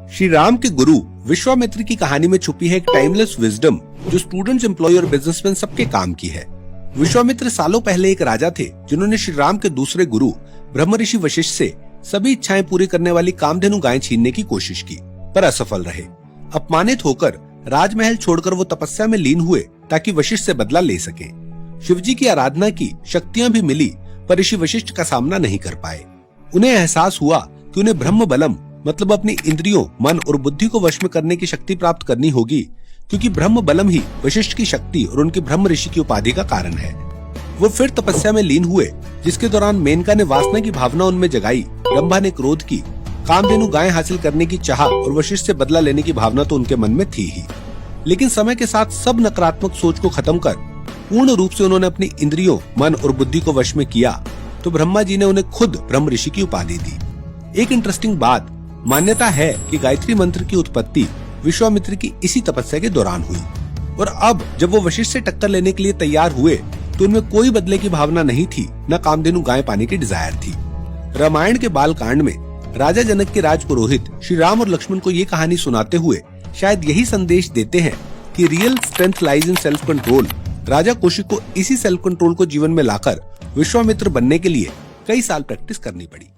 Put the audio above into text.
श्री राम के गुरु विश्वामित्र की कहानी में छुपी है एक टाइमलेस विजडम जो स्टूडेंट्स, एम्प्लॉय और बिजनेसमैन सबके काम की है। विश्वामित्र सालों पहले एक राजा थे जिन्होंने श्री राम के दूसरे गुरु ब्रह्म ऋषि वशिष्ठ से सभी इच्छाएं पूरी करने वाली कामधेनु गायें छीनने की कोशिश की, पर असफल रहे। अपमानित होकर राजमहल छोड़कर वो तपस्या में लीन हुए ताकि वशिष्ठ से बदला ले सके। शिवजी की आराधना की, शक्तियां भी मिली, पर ऋषि वशिष्ठ का सामना नहीं कर पाए। उन्हें एहसास हुआ कि उन्हें ब्रह्म बलम मतलब अपनी इंद्रियों, मन और बुद्धि को वश में करने की शक्ति प्राप्त करनी होगी, क्योंकि ब्रह्म बलम ही वशिष्ठ की शक्ति और उनकी ब्रह्म ऋषि की उपाधि का कारण है। वो फिर तपस्या में लीन हुए, जिसके दौरान मेनका ने वासना की भावना उनमें जगाई, रंभा ने क्रोध की, कामधेनु गायें हासिल करने की चाह और वशिष्ठ से बदला लेने की भावना तो उनके मन में थी ही। लेकिन समय के साथ सब नकारात्मक सोच को खत्म कर पूर्ण रूप से उन्होंने अपनी इंद्रियों, मन और बुद्धि को वश में किया तो ब्रह्मा जी ने उन्हें खुद ब्रह्म ऋषि की उपाधि दी। एक इंटरेस्टिंग बात, मान्यता है कि गायत्री मंत्र की उत्पत्ति विश्वामित्र की इसी तपस्या के दौरान हुई, और अब जब वो वशिष्ठ से टक्कर लेने के लिए तैयार हुए तो उनमें कोई बदले की भावना नहीं थी, न कामधेनु गायें पाने की डिजायर थी। रामायण के बाल कांड में राजा जनक के राजपुरोहित श्री राम और लक्ष्मण को ये कहानी सुनाते हुए शायद यही संदेश देते हैं कि real strength lies in self control. Raja Kaushik को इसी सेल्फ कंट्रोल को जीवन में लाकर विश्वामित्र बनने के लिए कई साल प्रैक्टिस करनी पड़ी।